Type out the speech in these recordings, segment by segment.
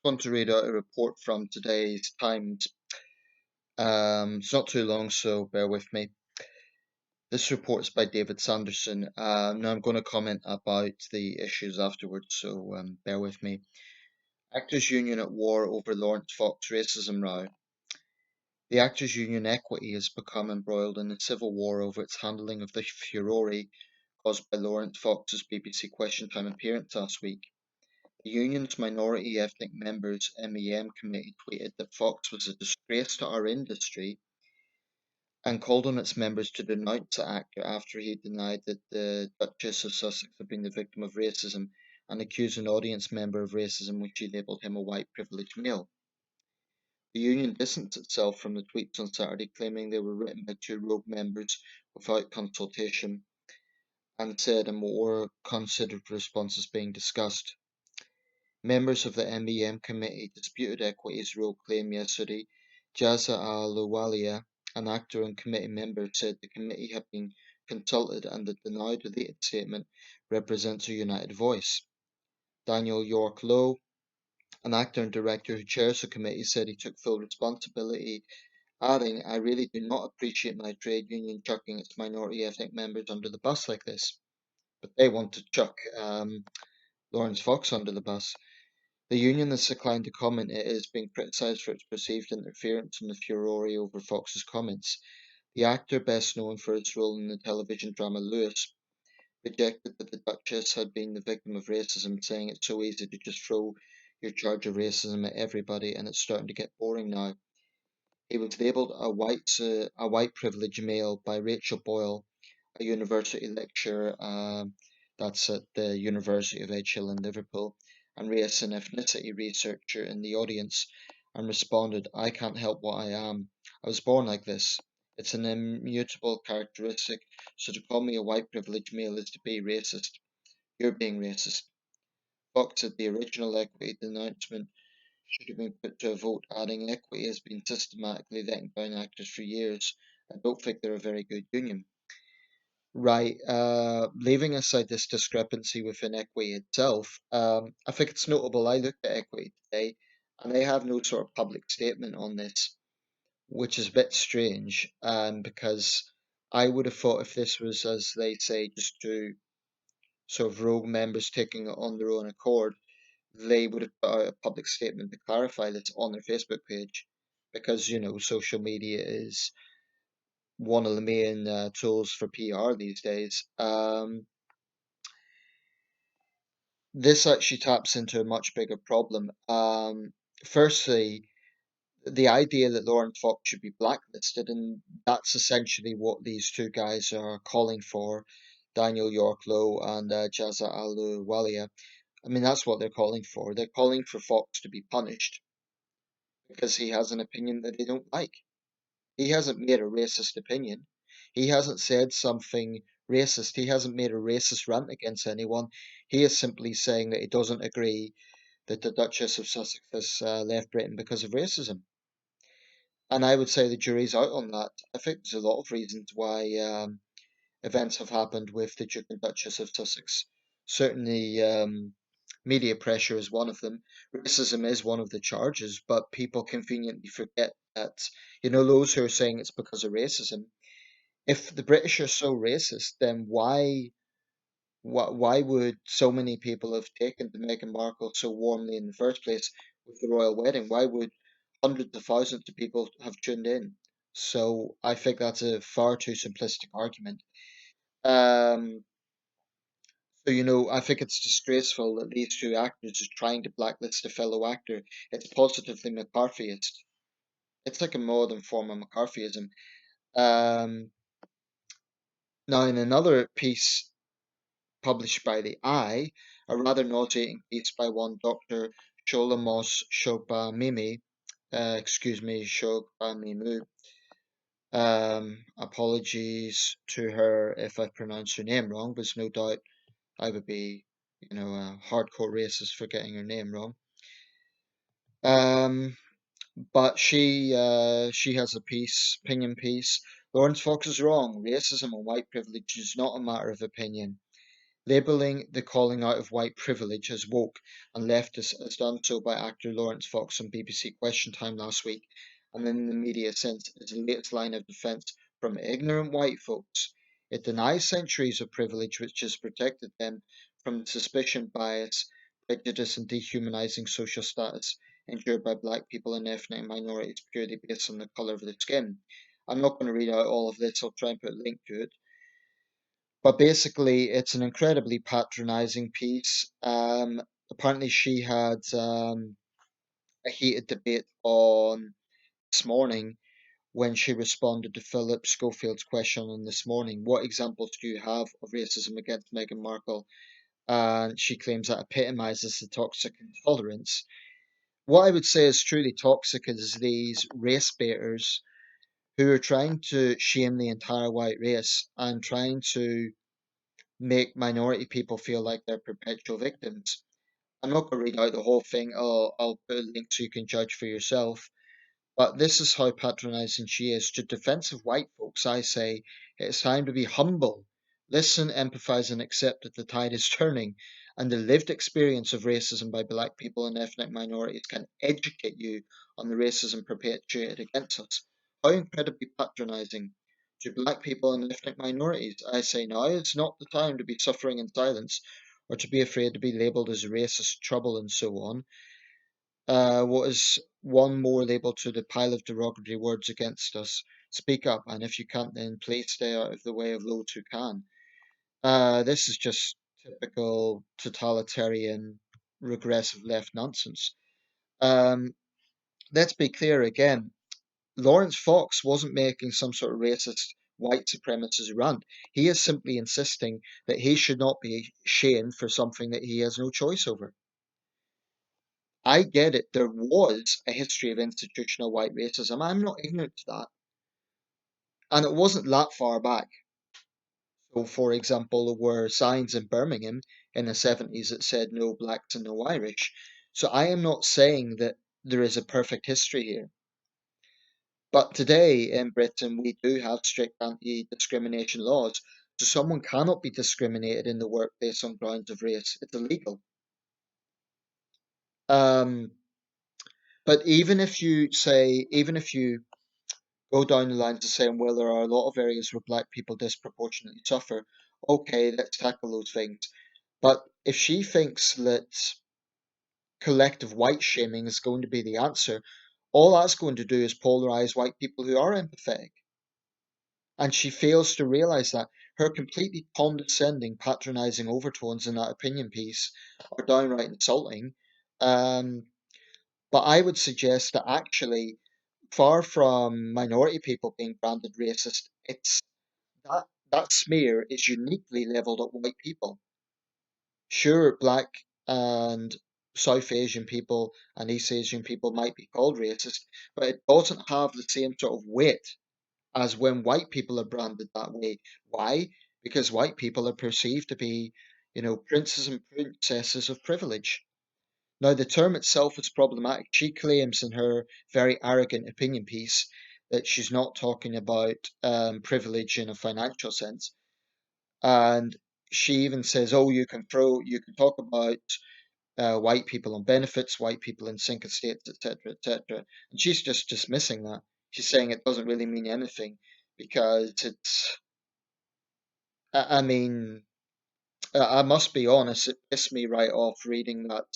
Want to read out a report from today's Times. It's not too long, so bear with me. This report is by David Sanderson. Now I'm going to comment about the issues afterwards, so bear with me. Actors Union at war over Laurence Fox racism row. The Actors Union Equity has become embroiled in a civil war over its handling of the furore caused by Laurence Fox's BBC Question Time appearance last week. The union's minority ethnic members' MEM committee tweeted that Fox was a disgrace to our industry and called on its members to denounce the actor after he denied that the Duchess of Sussex had been the victim of racism and accused an audience member of racism when she labelled him a white privileged male. The union distanced itself from the tweets on Saturday, claiming they were written by two rogue members without consultation, and said a more considered response is being discussed. Members of the MEM committee disputed Equity's rogue claim yesterday. Jaza Al-Walia, an actor and committee member, said the committee had been consulted and that the now deleted statement represents a united voice. Daniel York Lowe, an actor and director who chairs the committee, said he took full responsibility, adding, "I really do not appreciate my trade union chucking its minority ethnic members under the bus like this." But they want to chuck Laurence Fox under the bus. The union has declined to comment. It is being criticised for its perceived interference in the furore over Fox's comments. The actor, best known for his role in the television drama Lewis, rejected that the Duchess had been the victim of racism, saying it's so easy to just throw your charge of racism at everybody and it's starting to get boring now. He was labelled a white privileged male by Rachel Boyle, a university lecturer that's at the University of Edge Hill in Liverpool, and race and ethnicity researcher in the audience, and responded, "I can't help what I am. I was born like this. It's an immutable characteristic, so to call me a white privileged male is to be racist. You're being racist." Fox said the original equity denouncement should have been put to a vote, adding, "Equity has been systematically letting down actors for years. I don't think they're a very good union." Right. Leaving aside this discrepancy within Equity itself, I think it's notable. I looked at Equity today, and they have no sort of public statement on this, which is a bit strange. Because I would have thought if this was, as they say, just two sort of rogue members taking it on their own accord, they would have put out a public statement to clarify this on their Facebook page, because social media is one of the main tools for PR these days. This actually taps into a much bigger problem. Firstly, the idea that Lauren Fox should be blacklisted, and that's essentially what these two guys are calling for, Daniel York Lowe and Jaza Al-Walia. I mean, that's what they're calling for. They're calling for Fox to be punished because he has an opinion that they don't like. He hasn't made a racist opinion. He hasn't said something racist. He hasn't made a racist rant against anyone. He is simply saying that he doesn't agree that the Duchess of Sussex has left Britain because of racism. And I would say the jury's out on that. I think there's a lot of reasons why events have happened with the Duke and Duchess of Sussex. Certainly, media pressure is one of them. Racism is one of the charges, but people conveniently forget that, those who are saying it's because of racism, if the British are so racist, then why would so many people have taken to Meghan Markle so warmly in the first place with the royal wedding? Why would hundreds of thousands of people have tuned in? So I think that's a far too simplistic argument. Um, I think it's disgraceful that these two actors are trying to blacklist a fellow actor. It's positively McCarthyist. It's like a modern form of McCarthyism. Um, Now, in another piece published by The Eye, a rather nauseating piece by one Dr. Sholamos Shobamimi, Shobamimu. Apologies to her if I pronounce her name wrong, but there's no doubt I would be, a hardcore racist for getting her name wrong. But she has a opinion piece. Laurence Fox is wrong. Racism and white privilege is not a matter of opinion. labeling the calling out of white privilege as woke and leftist as done so by actor Laurence Fox on BBC Question Time last week, and in the media since, is the latest line of defence from ignorant white folks. It denies centuries of privilege which has protected them from suspicion, bias, prejudice, and dehumanising social status endured by black people and ethnic minorities purely based on the colour of their skin. I'm not going to read out all of this, I'll try and put a link to it. But basically, it's an incredibly patronizing piece. Apparently, she had a heated debate on this morning when she responded to Philip Schofield's question on this morning. What examples do you have of racism against Meghan Markle? And she claims that epitomizes the toxic intolerance. What I would say is truly toxic is these race baiters who are trying to shame the entire white race and trying to make minority people feel like they're perpetual victims. I'm not going to read out the whole thing. I'll put a link so you can judge for yourself. But this is how patronizing she is. To defensive white folks, I say it's time to be humble. Listen, empathize, and accept that the tide is turning, and the lived experience of racism by black people and ethnic minorities can educate you on the racism perpetuated against us. How incredibly patronizing. To black people and ethnic minorities, I say now is not the time to be suffering in silence or to be afraid to be labelled as racist, trouble, and so on. What is one more label to the pile of derogatory words against us? Speak up, and if you can't, then please stay out of the way of those who can. This is just typical totalitarian, regressive left nonsense. Um, let's be clear again. Laurence Fox wasn't making some sort of racist white supremacist rant. He is simply insisting that he should not be shamed for something that he has no choice over. I get it. There was a history of institutional white racism. I'm not ignorant to that. And it wasn't that far back. So, for example, there were signs in Birmingham in the 70s that said no blacks and no Irish. So I am not saying that there is a perfect history here. But today in Britain, we do have strict anti discrimination laws. So someone cannot be discriminated in the workplace on grounds of race. It's illegal. Um, but even if you go down the lines of saying, well, there are a lot of areas where black people disproportionately suffer. Okay, let's tackle those things. But if she thinks that collective white shaming is going to be the answer, all that's going to do is polarize white people who are empathetic. And she fails to realize that her completely condescending, patronizing overtones in that opinion piece are downright insulting. Um, but I would suggest that actually, far from minority people being branded racist, it's that smear is uniquely leveled at white people. Sure, black and South Asian people and East Asian people might be called racist, but it doesn't have the same sort of weight as when white people are branded that way. Why? Because white people are perceived to be, princes and princesses of privilege. Now, the term itself is problematic. She claims in her very arrogant opinion piece that she's not talking about privilege in a financial sense. And she even says, "Oh, you can talk about white people on benefits, white people in single states, etc., etc." And she's just dismissing that. She's saying it doesn't really mean anything because it's. I mean, I must be honest, it pissed me right off reading that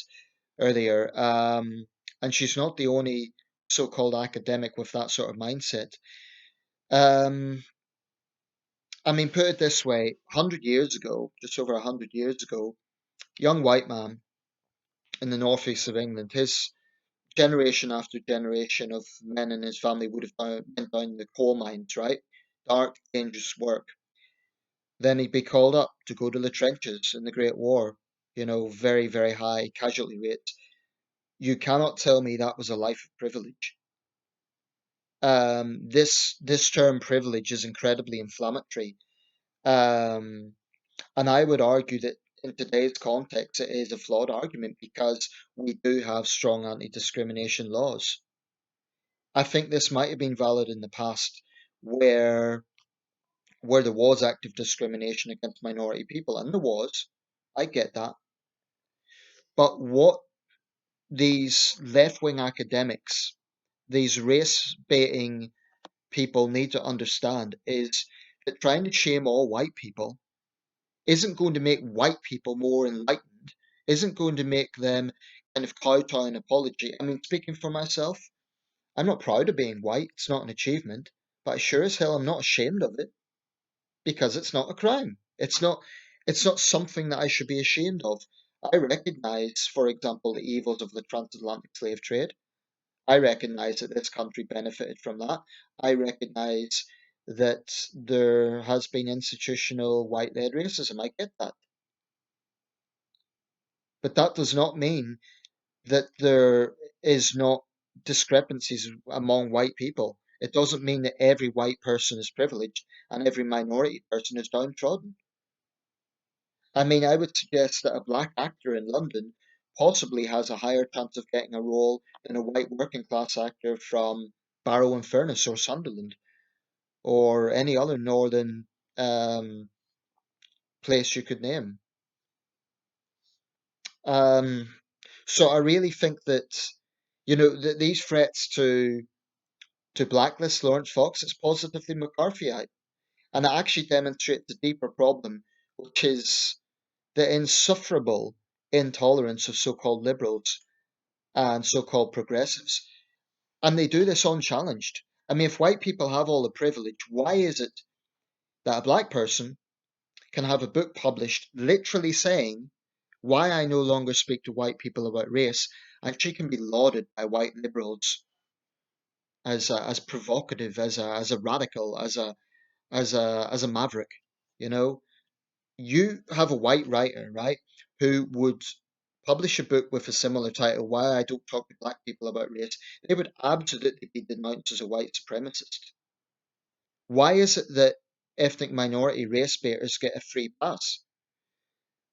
earlier. And she's not the only so-called academic with that sort of mindset. Um, I mean, put it this way: 100 years ago, just over 100 years ago, young white man in the northeast of England, his generation after generation of men in his family would have went down the coal mines, right? Dark, dangerous work. Then he'd be called up to go to the trenches in the Great War. Very, very high casualty rates. You cannot tell me that was a life of privilege. This term privilege is incredibly inflammatory. Um, and I would argue that in today's context, it is a flawed argument because we do have strong anti-discrimination laws. I think this might have been valid in the past where there was active discrimination against minority people, and there was. I get that. But what these left wing academics, these race baiting people need to understand is that trying to shame all white people isn't going to make white people more enlightened, isn't going to make them kind of kowtow an apology. I mean, speaking for myself, I'm not proud of being white, it's not an achievement, but sure as hell I'm not ashamed of it because it's not a crime. It's not something that I should be ashamed of. I recognize, for example, the evils of the transatlantic slave trade. I recognize that this country benefited from that. I recognize that there has been institutional white led racism. I get that. But that does not mean that there is not discrepancies among white people. It doesn't mean that every white person is privileged and every minority person is downtrodden. I mean, I would suggest that a black actor in London possibly has a higher chance of getting a role than a white working class actor from Barrow-in-Furness or Sunderland or any other northern um, place you could name. Um, so I really think that these threats to blacklist Laurence Fox is positively McCarthyite, and it actually demonstrates a deeper problem, which is the insufferable intolerance of so-called liberals and so-called progressives, and they do this unchallenged. I mean, if white people have all the privilege, why is it that a black person can have a book published literally saying why I no longer speak to white people about race, and she can be lauded by white liberals as provocative, as a radical, as a maverick. You know, you have a white writer, right, who would publish a book with a similar title, Why I Don't Talk to Black People About Race. They would absolutely be denounced as a white supremacist. Why is it that ethnic minority race baiters get a free pass?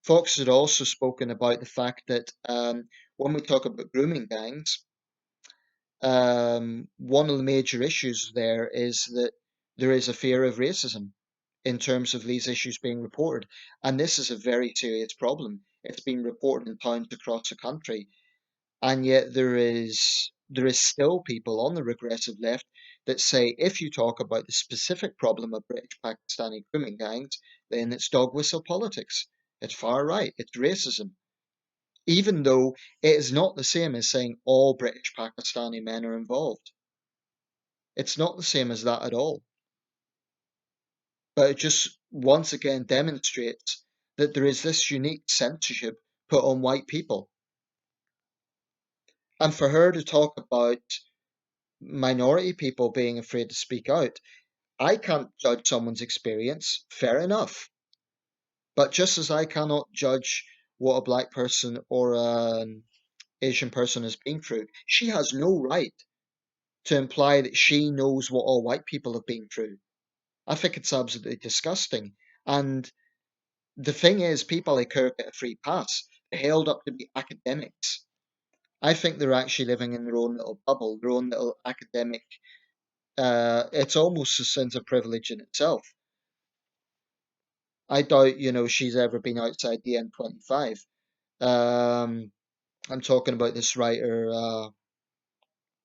Fox had also spoken about the fact that when we talk about grooming gangs, one of the major issues there is that there is a fear of racism in terms of these issues being reported. And this is a very serious problem. It's been reported in towns across the country. And yet there is still people on the regressive left that say if you talk about the specific problem of British Pakistani grooming gangs, then it's dog whistle politics. It's far right. It's racism. Even though it is not the same as saying all British Pakistani men are involved. It's not the same as that at all. But it just once again demonstrates that there is this unique censorship put on white people. And for her to talk about minority people being afraid to speak out, I can't judge someone's experience, fair enough. But just as I cannot judge what a black person or an Asian person has been through, she has no right to imply that she knows what all white people have been through. I think it's absolutely disgusting. And the thing is, people like her get a free pass. They're held up to be academics. I think they're actually living in their own little bubble, their own little academic. It's almost a sense of privilege in itself. I doubt, she's ever been outside the M25. Um, I'm talking about this writer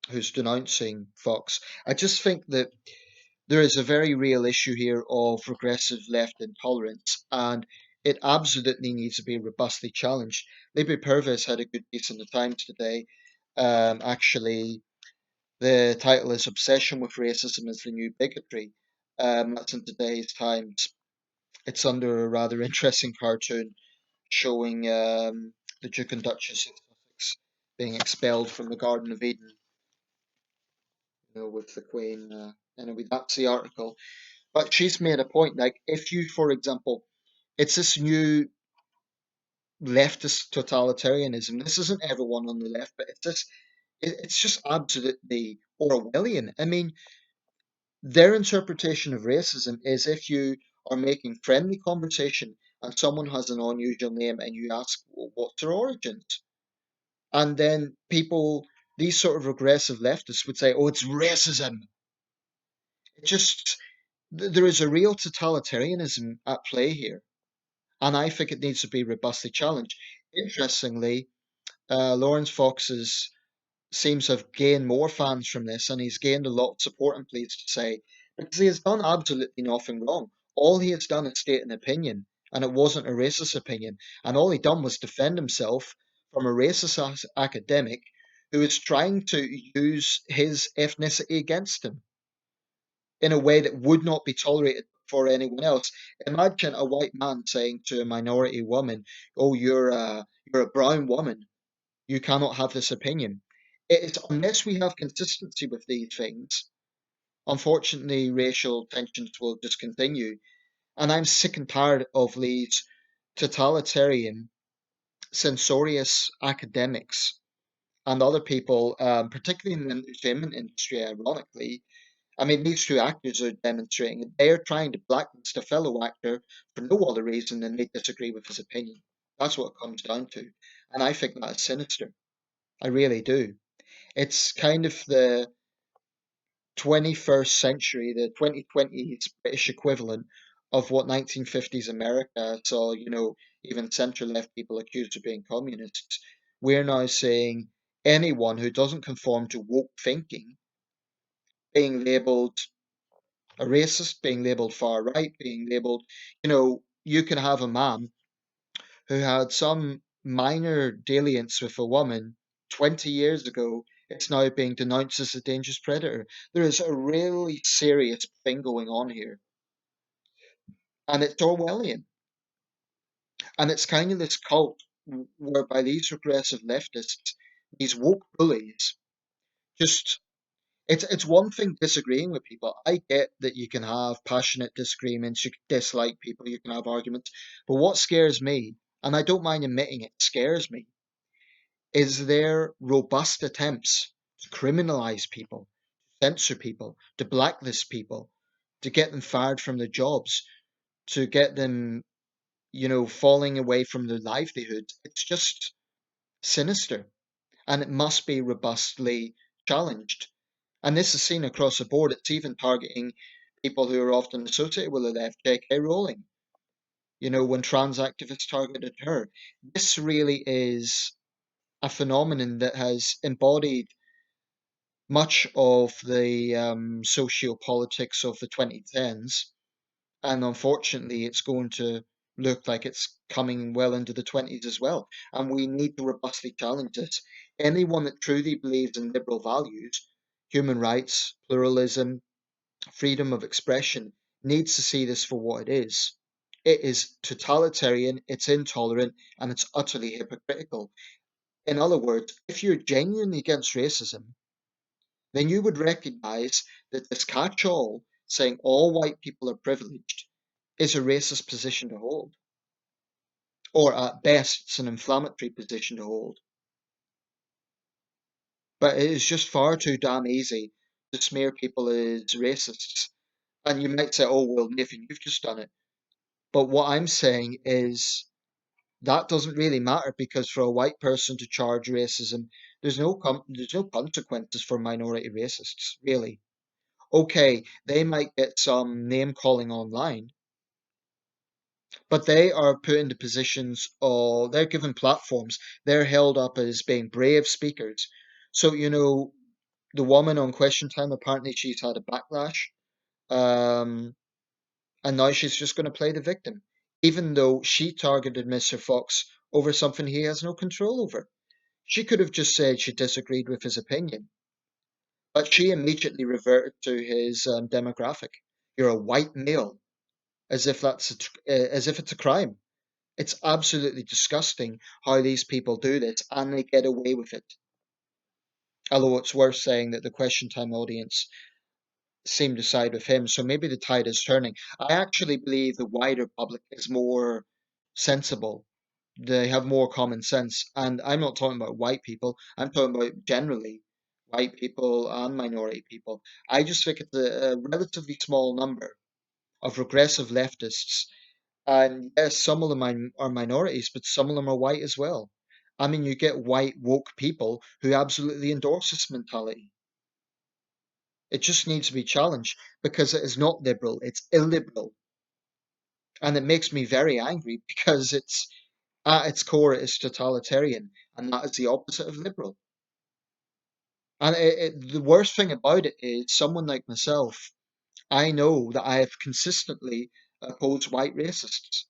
who's denouncing Fox. I just think that there is a very real issue here of regressive left intolerance, and it absolutely needs to be robustly challenged. Libby Purves had a good piece in the Times today. Actually, the title is Obsession with Racism is the New Bigotry. That's in today's Times. It's under a rather interesting cartoon showing the Duke and Duchess of Sussex being expelled from the Garden of Eden, with the Queen. Anyway, that's the article. But she's made a point, like if you, for example, it's this new leftist totalitarianism. This isn't everyone on the left, but it's just absolutely Orwellian. I mean, their interpretation of racism is if you are making friendly conversation and someone has an unusual name and you ask, well, what's their origins? And then people, these sort of regressive leftists would say, oh, it's racism. It just, there is a real totalitarianism at play here. And I think it needs to be robustly challenged. Interestingly, Lawrence Fox's seems to have gained more fans from this, and he's gained a lot of support, I'm pleased to say, because he has done absolutely nothing wrong. All he has done is state an opinion, and it wasn't a racist opinion. And all he done was defend himself from a racist academic who is trying to use his ethnicity against him in a way that would not be tolerated for anyone else. Imagine a white man saying to a minority woman, "Oh, you're a brown woman. You cannot have this opinion." It is unless we have consistency with these things, unfortunately, racial tensions will just continue. And I'm sick and tired of these totalitarian, censorious academics and other people, particularly in the entertainment industry, ironically. I mean, these two actors are demonstrating that they're trying to blacklist a fellow actor for no other reason than they disagree with his opinion. That's what it comes down to. And I think that is sinister. I really do. It's kind of the 21st century, the 2020s British equivalent of what 1950s America saw, even center left people accused of being communists. We're now saying anyone who doesn't conform to woke thinking being labeled a racist, being labeled far right, being labeled, you can have a man who had some minor dalliance with a woman 20 years ago. It's now being denounced as a dangerous predator. There is a really serious thing going on here, and it's Orwellian. And it's kind of this cult whereby these progressive leftists, these woke bullies, just it's one thing disagreeing with people. I get that you can have passionate disagreements, you can dislike people, you can have arguments. But what scares me, and I don't mind admitting it scares me, is their robust attempts to criminalize people, censor people, to blacklist people, to get them fired from their jobs, to get them, falling away from their livelihood. It's just sinister, and it must be robustly challenged. And this is seen across the board. It's even targeting people who are often associated with the left, J.K. Rowling. When trans activists targeted her. This really is a phenomenon that has embodied much of the sociopolitics of the 2010s. And unfortunately, it's going to look like it's coming well into the 20s as well. And we need to robustly challenge this. Anyone that truly believes in liberal values, human rights, pluralism, freedom of expression, needs to see this for what it is. It is totalitarian, it's intolerant, and it's utterly hypocritical. In other words, if you're genuinely against racism, then you would recognize that this catch all saying all white people are privileged is a racist position to hold, or at best, it's an inflammatory position to hold. But it is just far too damn easy to smear people as racists. And you might say, oh, well, Nathan, you've just done it. But what I'm saying is that doesn't really matter because for a white person to charge racism, there's no consequences for minority racists, really. Okay, they might get some name calling online, but they are put into positions or they're given platforms. They're held up as being brave speakers. So, the woman on Question Time, apparently she's had a backlash. Um, and now she's just going to play the victim, even though she targeted Mr. Fox over something he has no control over. She could have just said she disagreed with his opinion, but she immediately reverted to his demographic. You're a white male, as if it's a crime. It's absolutely disgusting how these people do this, and they get away with it. Although it's worth saying that the Question Time audience seem to side with him, so maybe the tide is turning. I actually believe the wider public is more sensible. They have more common sense, and I'm not talking about white people. I'm talking about generally white people and minority people. I just think it's a relatively small number of regressive leftists. And yes, some of them are minorities, but some of them are white as well. I mean, you get white woke people who absolutely endorse this mentality. It just needs to be challenged because it is not liberal, it's illiberal. And it makes me very angry because it's at its core it is totalitarian, and that is the opposite of liberal. And the worst thing about it is someone like myself, I know that I have consistently opposed white racists.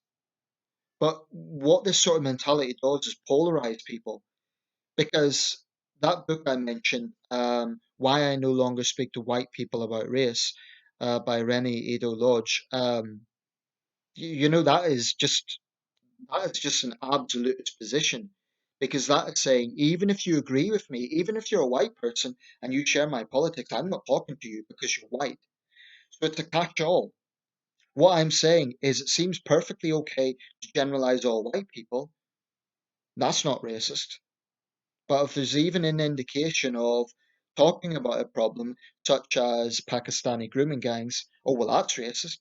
But what this sort of mentality does is polarize people because that book I mentioned, Why I No Longer Speak to White People About Race, by Rennie Edo Lodge, that is just an absolute exposition because that is saying even if you agree with me, even if you're a white person and you share my politics, I'm not talking to you because you're white. So it's a catch-all. What I'm saying is it seems perfectly okay to generalize all white people. That's not racist. But if there's even an indication of talking about a problem such as Pakistani grooming gangs, oh, well, that's racist.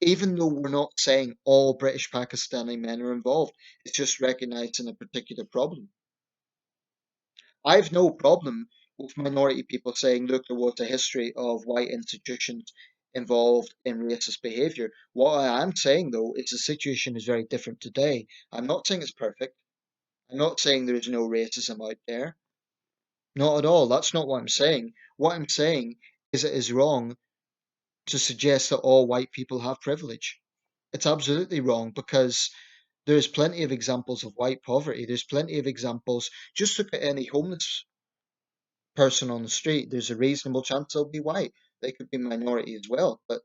Even though we're not saying all British Pakistani men are involved, it's just recognizing a particular problem. I've no problem with minority people saying, look, there was a history of white institutions involved in racist behavior. What I am saying, though, is the situation is very different today. I'm not saying it's perfect. I'm not saying there is no racism out there. Not at all. That's not what I'm saying. What I'm saying is it is wrong to suggest that all white people have privilege. It's absolutely wrong because there's plenty of examples of white poverty. There's plenty of examples. Just look at any homeless person on the street. There's a reasonable chance they'll be white. They could be minority as well. But,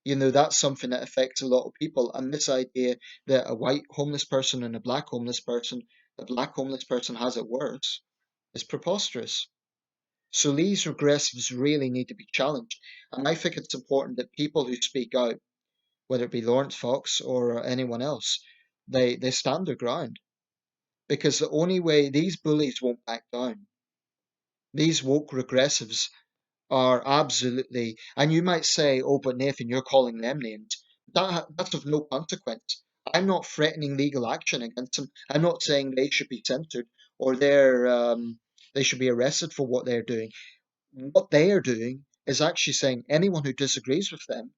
that's something that affects a lot of people. And this idea that a white homeless person and a black homeless person, the black homeless person has it worse, is preposterous. So these regressives really need to be challenged. And I think it's important that people who speak out, whether it be Laurence Fox or anyone else, they stand their ground. Because the only way these bullies won't back down, these woke regressives are absolutely, and you might say, oh, but Nathan, you're calling them names. That's of no consequence. I'm not threatening legal action against them. I'm not saying they should be censored or they should be arrested for what they're doing. What they are doing is actually saying anyone who disagrees with them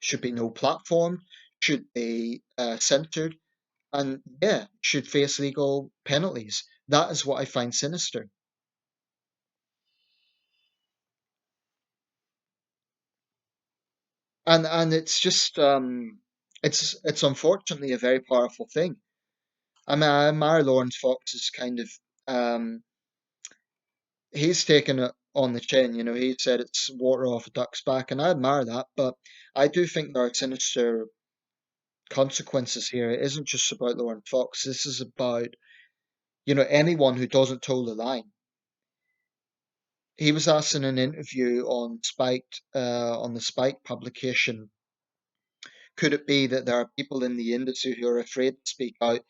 should be no platform, should be censored, and yeah, should face legal penalties. That is what I find sinister. And it's just it's unfortunately a very powerful thing. I mean, I admire Lawrence Fox's kind of um he's taken it on the chin, he said it's water off a duck's back, and I admire that, but I do think there are sinister consequences here. It isn't just about Lawrence Fox. This is about, anyone who doesn't toe the line. He was asked in an interview on the Spike publication, could it be that there are people in the industry who are afraid to speak out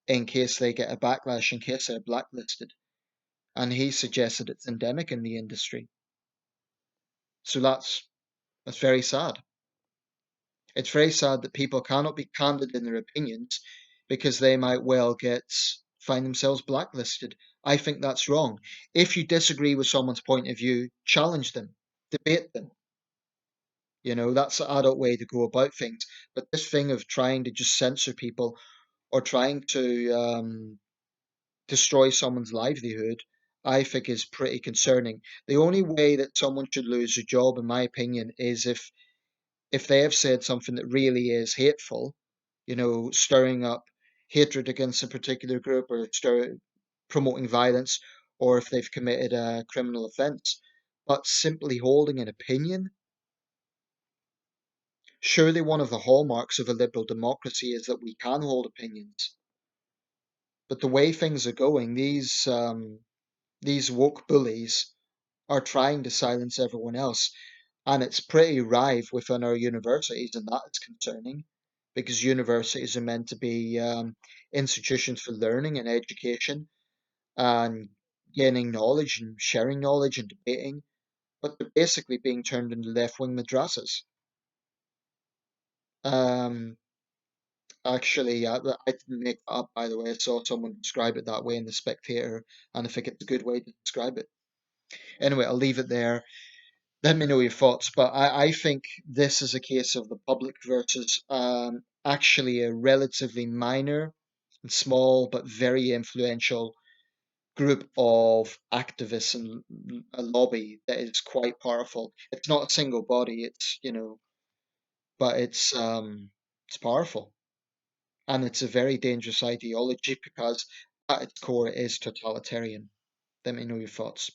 in case they get a backlash, in case they're blacklisted? And he suggested it's endemic in the industry. So that's very sad. It's very sad that people cannot be candid in their opinions because they might well find themselves blacklisted. I think that's wrong. If you disagree with someone's point of view, challenge them, debate them. That's the adult way to go about things. But this thing of trying to just censor people or trying to destroy someone's livelihood, I think is pretty concerning. The only way that someone should lose a job, in my opinion, is if they have said something that really is hateful, stirring up hatred against a particular group or promoting violence, or if they've committed a criminal offence. But simply holding an opinion, surely one of the hallmarks of a liberal democracy is that we can hold opinions. But the way things are going, these woke bullies are trying to silence everyone else. And it's pretty rife within our universities, and that is concerning because universities are meant to be institutions for learning and education and gaining knowledge and sharing knowledge and debating, but they're basically being turned into left wing madrasas. Um, Actually, I didn't make that up, by the way. I saw someone describe it that way in The Spectator, and I think it's a good way to describe it. Anyway, I'll leave it there. Let me know your thoughts, but I think this is a case of the public versus actually a relatively minor and small but very influential group of activists and a lobby that is quite powerful. It's not a single body, but it's powerful, and it's a very dangerous ideology because at its core it is totalitarian. Let me know your thoughts.